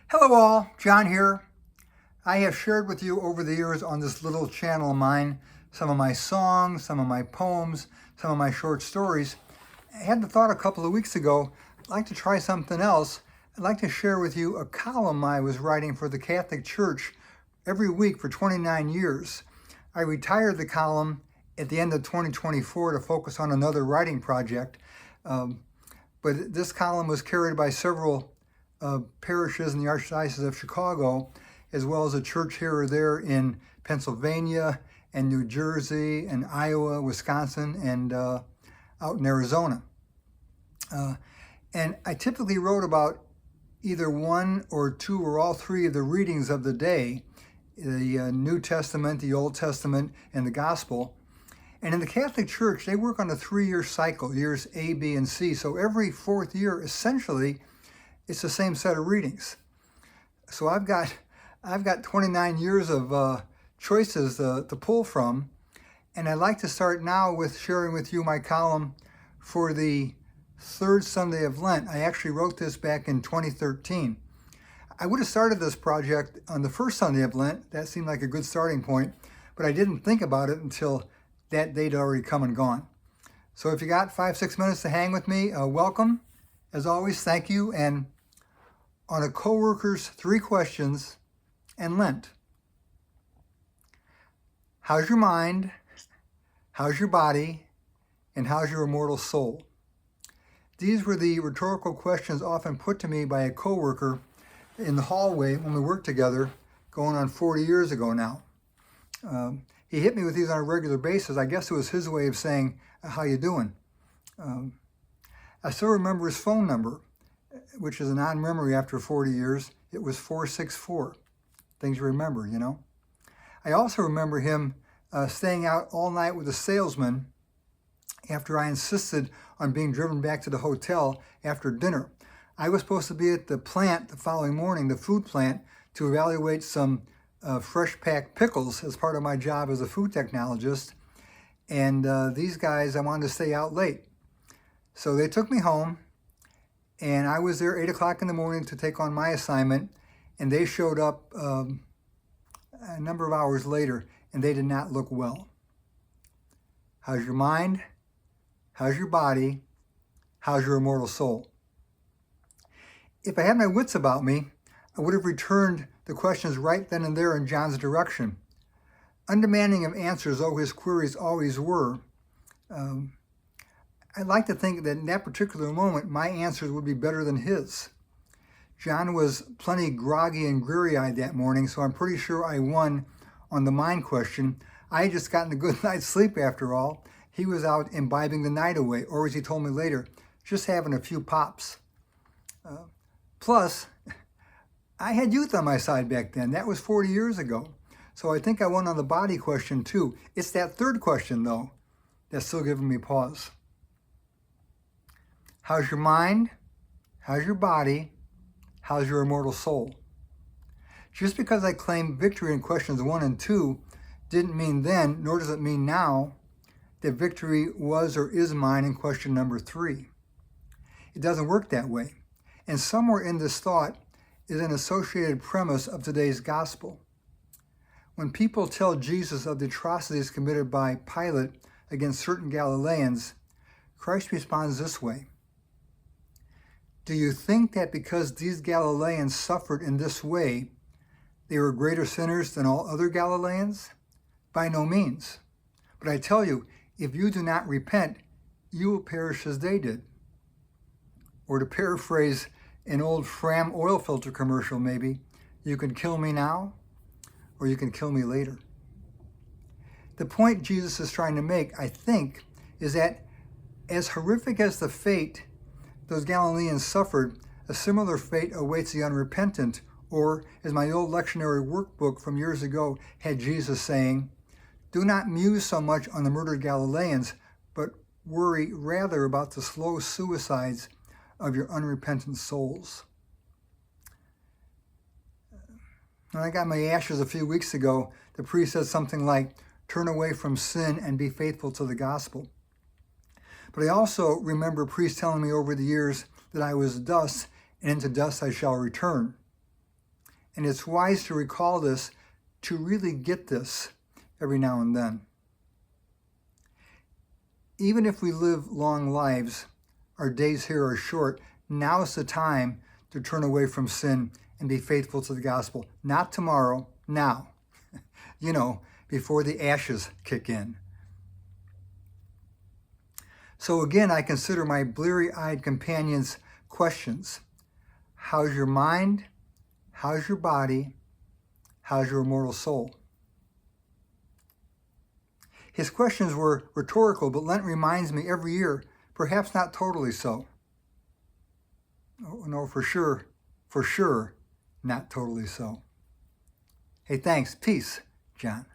Hello all, John here. I have shared with you over the years on this little channel of mine some of my songs, some of my poems, some of my short stories. I had the thought a couple of weeks ago, I'd like to try something else. I'd like to share with you a column I was writing for the Catholic Church every week for 29 years. I retired the column at the end of 2024 to focus on another writing project. But this column was carried by several parishes in the Archdiocese of Chicago, as well as a church here or there in Pennsylvania and New Jersey and Iowa, Wisconsin, and out in Arizona. And I typically wrote about either one or two or all three of the readings of the day, the New Testament, the Old Testament, and the Gospel. And in the Catholic Church, they work on a 3-year cycle, years A, B, and C. So every fourth year, essentially, it's the same set of readings. So I've got 29 years of choices to pull from, and I'd like to start now with sharing with you my column for the third Sunday of Lent. I actually wrote this back in 2013. I would have started this project on the first Sunday of Lent. That seemed like a good starting point, but I didn't think about it until that date had already come and gone. So if you got 5-6 minutes to hang with me, welcome. As always, thank you. And on a co-worker's 3 questions and Lent. How's your mind? How's your body? And how's your immortal soul? These were the rhetorical questions often put to me by a co-worker in the hallway when we worked together, going on 40 years ago now. He hit me with these on a regular basis. I guess it was his way of saying, how you doing? I still remember his phone number, which is an odd memory after 40 years. It was 464. Things you remember, you know. I also remember him staying out all night with a salesman after I insisted on being driven back to the hotel after dinner. I was supposed to be at the plant the following morning, the food plant, to evaluate some fresh packed pickles as part of my job as a food technologist. And these guys, I wanted to stay out late. So they took me home. And I was there 8 o'clock in the morning to take on my assignment, and they showed up a number of hours later, and they did not look well. How's your mind? How's your body? How's your immortal soul? If I had my wits about me, I would have returned the questions right then and there in John's direction. Undemanding of answers, though his queries always were, I'd like to think that in that particular moment, my answers would be better than his. John was plenty groggy and dreary-eyed that morning, so I'm pretty sure I won on the mind question. I had just gotten a good night's sleep after all. He was out imbibing the night away, or as he told me later, just having a few pops. Plus, I had youth on my side back then. That was 40 years ago. So I think I won on the body question too. It's that third question, though, that's still giving me pause. How's your mind? How's your body? How's your immortal soul? Just because I claimed victory in questions 1 and 2 didn't mean then, nor does it mean now, that victory was or is mine in question number 3. It doesn't work that way. And somewhere in this thought is an associated premise of today's gospel. When people tell Jesus of the atrocities committed by Pilate against certain Galileans, Christ responds this way. Do you think that because these Galileans suffered in this way, they were greater sinners than all other Galileans? By no means. But I tell you, if you do not repent, you will perish as they did. Or to paraphrase an old Fram oil filter commercial maybe, you can kill me now, or you can kill me later. The point Jesus is trying to make, I think, is that as horrific as the fate those Galileans suffered, a similar fate awaits the unrepentant, or, as my old lectionary workbook from years ago had Jesus saying, do not muse so much on the murdered Galileans, but worry rather about the slow suicides of your unrepentant souls. When I got my ashes a few weeks ago, the priest said something like, turn away from sin and be faithful to the gospel. But I also remember priests telling me over the years that I was dust, and into dust I shall return. And it's wise to recall this, to really get this every now and then. Even if we live long lives, our days here are short. Now is the time to turn away from sin and be faithful to the gospel. Not tomorrow, now. Before the ashes kick in. So again, I consider my bleary-eyed companion's questions. How's your mind? How's your body? How's your immortal soul? His questions were rhetorical, but Lent reminds me every year, perhaps not totally so. No, for sure, not totally so. Hey, thanks. Peace, John.